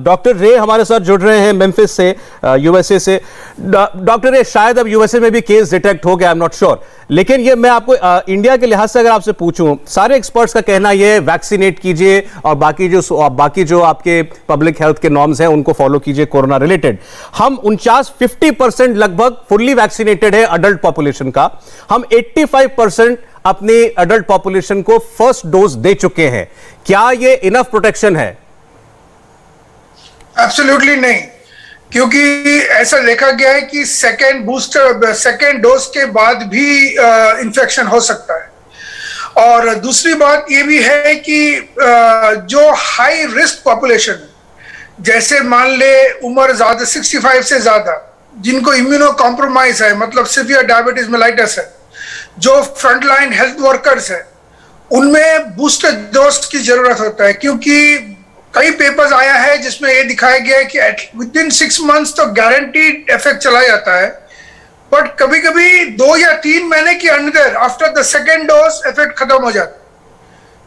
Doctor रे हमारे साथ जुड़ रहे हैं मेम्फिस से, यूएसए से। डॉक्टर रे, शायद अब यूएसए में भी केस डिटेक्ट हो गया, आई एम नॉट श्योर, लेकिन ये मैं आपको इंडिया के लिहाज से अगर आपसे पूछूं, सारे एक्सपर्ट्स का कहना ये वैक्सीनेट कीजिए और बाकी जो आपके पब्लिक हेल्थ के नॉर्म्स हैं उनको फॉलो कीजिए कोरोना रिलेटेड। हम 50% लगभग फुल्ली वैक्सीनेटेड है अडल्ट पॉपुलेशन का, हम 85% अपनी अडल्ट पॉपुलेशन को फर्स्ट डोज दे चुके हैं। क्या ये इनफ प्रोटेक्शन है? एब्सोल्युटली नहीं, क्योंकि ऐसा देखा गया है कि सेकेंड डोज के बाद भी इन्फेक्शन हो सकता है। और दूसरी बात ये भी है कि जो हाई रिस्क पॉपुलेशन है, जैसे मान ले उम्र ज्यादा 65 से ज्यादा, जिनको इम्यूनो कॉम्प्रोमाइज है, मतलब सिवियर डायबिटीज मेलाइटस है, जो फ्रंटलाइन हेल्थ वर्कर्स है, उनमें बूस्टर डोज की जरूरत होता है। क्योंकि कई पेपर्स आया है जिसमें ये दिखाया गया है कि विद इन 6 मंथ्स तो गारंटीड इफेक्ट चला जाता है, बट कभी कभी 2 या 3 महीने के अंदर after the second dose effect खत्म हो जाता है।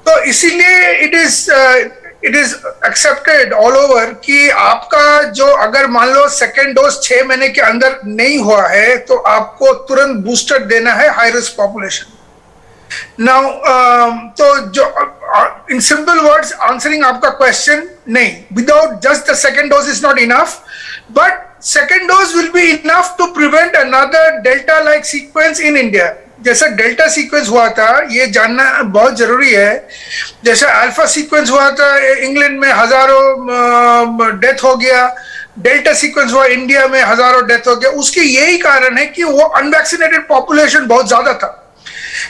तो इसीलिए it is accepted all over कि आपका जो अगर मान लो सेकेंड डोज 6 महीने के अंदर नहीं हुआ है तो आपको तुरंत बूस्टर देना है हाई रिस्क पॉपुलेशन। नाउ तो जो इन सिंपल वर्ड्स आंसरिंग आपका क्वेश्चन, नहीं, without just the second dose is not enough, but second dose will be enough to prevent another delta like sequence in India. जैसा delta sequence हुआ था, ये जानना बहुत जरूरी है। जैसा अल्फा सीक्वेंस हुआ था इंग्लैंड में, हजारों डेथ हो गया, डेल्टा सीक्वेंस हुआ इंडिया में, हजारों डेथ हो गया। उसके यही कारण है कि वो अनवैक्सीनेटेड पॉपुलेशन बहुत ज्यादा था।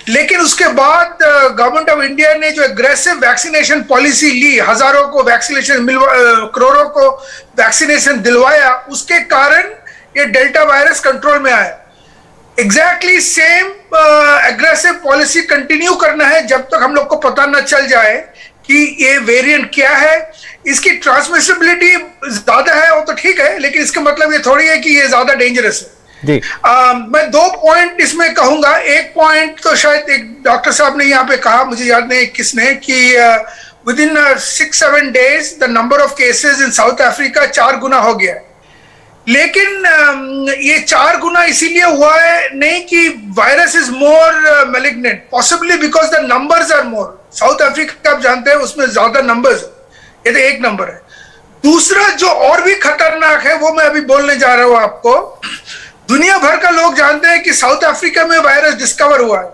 लेकिन उसके बाद गवर्नमेंट ऑफ इंडिया ने जो एग्रेसिव वैक्सीनेशन पॉलिसी ली, हजारों को वैक्सीनेशन करोड़ों को वैक्सीनेशन दिलवाया, उसके कारण ये डेल्टा वायरस कंट्रोल में आया। Exactly same aggressive policy continue करना है जब तक हम लोग को पता न चल जाए कि ये वेरिएंट क्या है। इसकी ट्रांसमिसिबिलिटी ज्यादा है वो तो ठीक है, लेकिन इसका मतलब ये थोड़ी है कि ये ज्यादा डेंजरस है। मैं 2 पॉइंट इसमें कहूंगा। एक पॉइंट तो शायद एक डॉक्टर साहब ने यहाँ पे कहा, मुझे याद नहीं किसने, कि with in 6-7 days the number of cases in south Africa 4 गुना हो गया है। लेकिन ये 4 गुना इसीलिए हुआ है नहीं कि virus is more malignant, possibly because the numbers are more. South Africa आप जानते हैं उसमें ज्यादा नंबर्स, ये तो एक नंबर है। दूसरा जो और भी खतरनाक है वो मैं अभी बोलने जा रहा हूं आपको। दुनिया भर का लोग जानते हैं कि साउथ अफ्रीका में वायरस डिस्कवर हुआ है।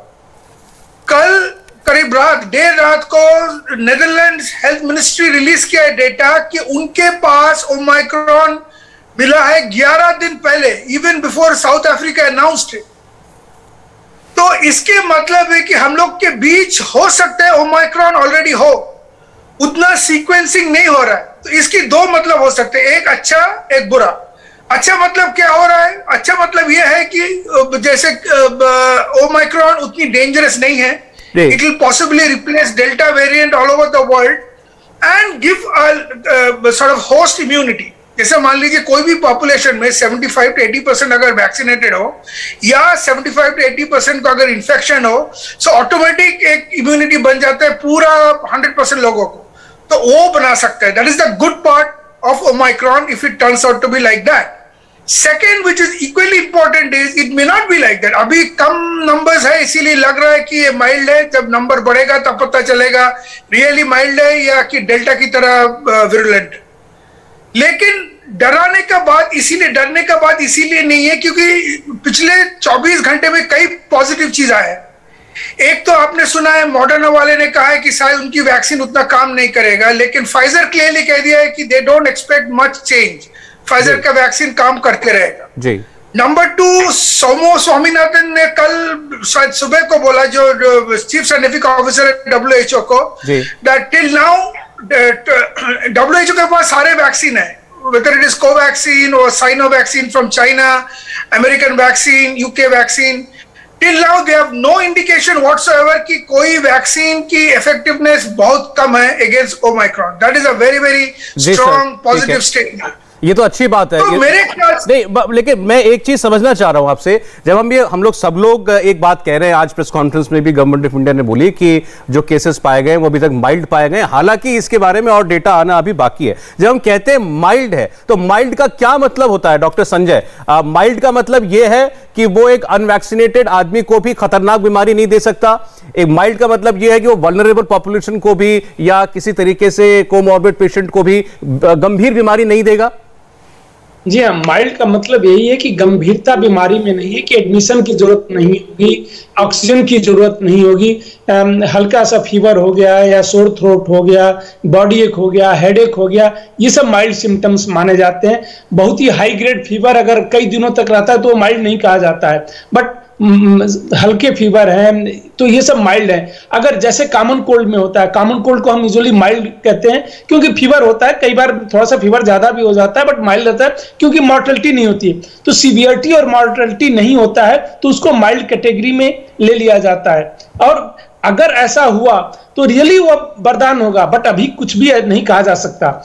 कल करीब देर रात को नेदरलैंड्स हेल्थ मिनिस्ट्री रिलीज किया है डेटा कि उनके पास ओमाइक्रॉन मिला है 11 दिन पहले, even before south Africa announced it. तो इसके मतलब है कि हम लोग के बीच हो सकता है ओमाइक्रॉन ऑलरेडी हो, उतना सीक्वेंसिंग नहीं हो रहा है। तो इसकी 2 मतलब हो सकते हैं, एक अच्छा एक बुरा। अच्छा मतलब क्या हो रहा है? अच्छा मतलब यह है कि जैसे ओमाइक्रॉन उतनी डेंजरस नहीं है, it will possibly replace delta variant all over the world and give sort of host immunity. जैसे मान लीजिए कोई भी पॉपुलेशन में 75 to 80% अगर वैक्सीनेटेड हो या 75 to 80% को अगर इन्फेक्शन हो, सो ऑटोमेटिक एक इम्यूनिटी बन जाता है पूरा 100% लोगों को, तो वो बना सकता है। That is the good part of Omicron if it turns out to be like that. Second, which is equally important, is it may not be like that. अभी कम numbers है इसीलिए लग रहा है कि ये माइल्ड है, जब नंबर बढ़ेगा तब पता चलेगा रियली माइल्ड है या कि डेल्टा की तरह विरुलेंट। लेकिन डरने का बात इसीलिए नहीं है क्योंकि पिछले 24 घंटे में कई पॉजिटिव चीज आए हैं। एक तो आपने सुना है मॉडर्ना वाले ने कहा है कि शायद उनकी वैक्सीन उतना काम नहीं करेगा, लेकिन फाइजर क्लियरली कह दिया है कि they don't expect much change, Pfizer का वैक्सीन काम करते रहेगा जी। नंबर 2, सोमो स्वामीनाथन ने कल शायद सुबह को बोला, जो चीफ साइंटिफिक ऑफिसर है WHO को, दैट टिल नाउ WHO के पास सारे वैक्सीन है, whether it is Covaxin or Sino vaccine from China, American vaccine, UK vaccine. Till now they have no indication whatsoever कि कोई वैक्सीन की इफेक्टिवनेस बहुत कम है against Omicron. That is a very very strong positive statement. ये तो अच्छी बात है। तो मेरे ख्याल से नहीं, लेकिन मैं एक चीज समझना चाह रहा हूं आपसे, जब हम लोग सब लोग एक बात कह रहे हैं, आज प्रेस कॉन्फ्रेंस में भी गवर्नमेंट ऑफ इंडिया ने बोली कि जो केसेस पाए गए वो अभी तक माइल्ड पाए गए, हालांकि इसके बारे में और डेटा आना अभी बाकी है। जब हम कहते हैं माइल्ड है, तो माइल्ड का क्या मतलब होता है डॉक्टर संजय? माइल्ड का मतलब यह है कि वो एक अनवैक्सीनेटेड आदमी को भी खतरनाक बीमारी नहीं दे सकता। एक माइल्ड का मतलब यह है कि वो वल्नरेबल पॉपुलेशन को भी या किसी तरीके से कोमॉर्बिड पेशेंट को भी गंभीर बीमारी नहीं देगा। जी हाँ, माइल्ड का मतलब यही है कि गंभीरता बीमारी में नहीं है, कि एडमिशन की जरूरत नहीं होगी, ऑक्सीजन की जरूरत नहीं होगी, हल्का सा फीवर हो गया या सोर थ्रोट हो गया, बॉडी एक हो गया, हेडेक हो गया, ये सब माइल्ड सिम्टम्स माने जाते हैं। बहुत ही हाई ग्रेड फीवर अगर कई दिनों तक रहता है तो माइल्ड नहीं कहा जाता है, बट हल्के फीवर है तो ये सब माइल्ड है। अगर जैसे कॉमन कोल्ड में होता है, कॉमन कोल्ड को हम यूजुअली माइल्ड कहते हैं क्योंकि फीवर होता है, कई बार थोड़ा सा फीवर ज्यादा भी हो जाता है बट माइल्ड रहता है क्योंकि मॉर्टेलिटी नहीं होती है। तो सीवियरिटी और मॉर्टेलिटी नहीं होता है तो उसको माइल्ड कैटेगरी में ले लिया जाता है। और अगर ऐसा हुआ तो रियली वो वरदान होगा, बट अभी कुछ भी नहीं कहा जा सकता।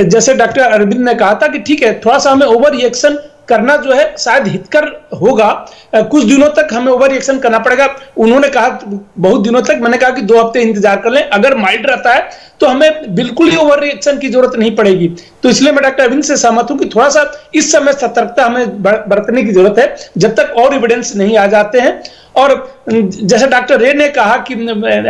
जैसे डॉक्टर अरविंद ने कहा था कि ठीक है, थोड़ा सा हमें ओवर रिएक्शन करना जो है शायद हितकर होगा, कुछ दिनों तक हमें ओवर रिएक्शन करना पड़ेगा। उन्होंने कहा बहुत दिनों तक, मैंने कहा कि 2 हफ्ते इंतजार कर लें, अगर माइल्ड रहता है तो हमें बिल्कुल ही ओवर रिएक्शन की जरूरत नहीं पड़ेगी। तो इसलिए मैं डॉक्टर अरविंद से सहमत हूं कि थोड़ा सा इस समय सतर्कता हमें बरतने की जरूरत है जब तक और एविडेंस नहीं आ जाते हैं। और जैसे डॉक्टर रे ने कहा कि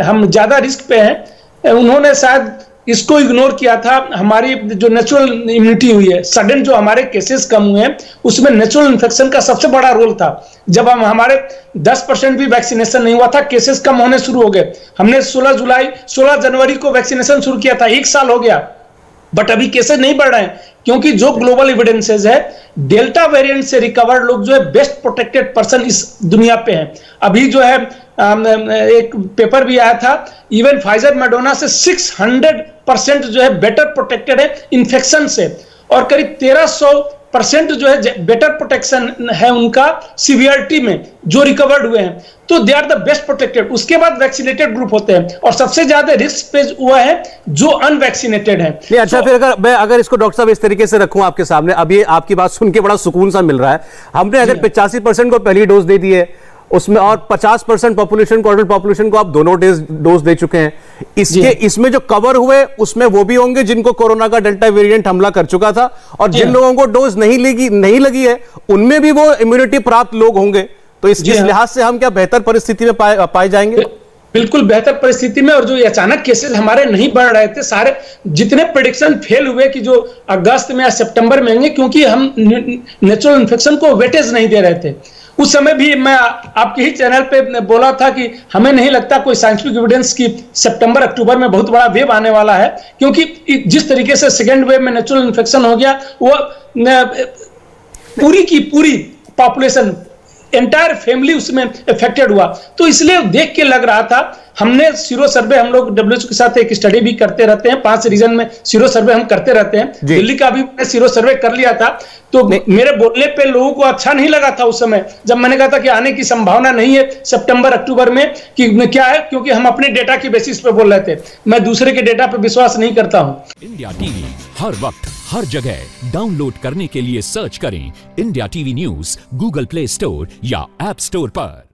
हम ज्यादा रिस्क पे हैं, उन्होंने शायद इसको इग्नोर किया था। हमारी जो नेचुरल इम्यूनिटी हुई है, सडन जो हमारे केसेस कम हुए हैं, उसमें नेचुरल इन्फेक्शन का सबसे बड़ा रोल था। जब हमारे 10% भी वैक्सीनेशन नहीं हुआ था, केसेस कम होने शुरू हो गए। हमने 16 जनवरी को वैक्सीनेशन शुरू किया था, 1 साल हो गया, बट अभी केसेस नहीं बढ़ रहे हैं क्योंकि जो ग्लोबल एविडेंसेस है, डेल्टा वेरिएंट से रिकवर्ड लोग जो है बेस्ट प्रोटेक्टेड पर्सन इस दुनिया पे हैं। अभी जो है एक पेपर भी आया था, इवन फाइजर मॉडर्ना से 600% जो है बेटर प्रोटेक्टेड है इन्फेक्शन से, और करीब 1300% जो है बेटर प्रोटेक्शन है उनका सीवियरिटी में जो रिकवर्ड हुए हैं। तो they are the best protected. उसके बाद वैक्सीनेटेड ग्रुप होते हैं और सबसे ज्यादा रिस्क पे हुआ है जो अनवैक्सीनेटेड है। नहीं, अच्छा, फिर अगर इसको डॉक्टर साहब इस तरीके से रखूं आपके सामने, अब ये आपकी बात सुन के बड़ा सुकून सा मिल रहा है। हमने अगर 85% को पहली डोज दे दी है, उसमें और 50% पॉपुलेशन को, अडल्ट पॉपुलेशन को आप दोनों डोज दे चुके हैं, इसमें जो कवर हुए उसमें वो भी होंगे जिनको कोरोना का डेल्टा वेरिएंट हमला कर चुका था, और जिन लोगों को डोज नहीं लगी है उनमें भी वो इम्यूनिटी प्राप्त लोग होंगे। तो इस लिहाज से हम क्या बेहतर परिस्थिति में पाए जाएंगे? बिल्कुल बेहतर परिस्थिति में। और जो अचानक केसेस हमारे नहीं बढ़ रहे थे, सारे जितने प्रेडिक्शन फेल हुए कि जो अगस्त में या सितंबर में होंगे, क्योंकि हम नेचुरल इन्फेक्शन को वेटेज नहीं दे रहे थे। उस समय भी मैं आपके ही चैनल पे बोला था कि हमें नहीं लगता कोई साइंटिफिक एविडेंस की सितंबर अक्टूबर में बहुत बड़ा वेव आने वाला है, क्योंकि जिस तरीके से सेकेंड वेव में नेचुरल इन्फेक्शन हो गया, वो पूरी की पूरी पॉपुलेशन, एंटायर फैमिली उसमें इफेक्टेड हुआ। तो इसलिए देख के लग रहा था, हमने सीरो सर्वे, हम लोग WHO के साथ एक स्टडी भी करते रहते हैं, 5 रीजन में सीरो सर्वे हम करते रहते हैं। दिल्ली का भी मैंने सीरो सर्वे कर लिया था, तो मेरे बोलने पे लोगों को अच्छा नहीं लगा था उस समय, जब मैंने कहा था कि आने की संभावना नहीं है सितंबर अक्टूबर में, कि क्या है, क्योंकि हम अपने डेटा की बेसिस पे बोल रहे थे। मैं दूसरे के डेटा पे विश्वास नहीं करता हूं। इंडिया टीवी हर वक्त हर जगह डाउनलोड करने के लिए सर्च करें India TV news Google play store या ऐप स्टोर पर।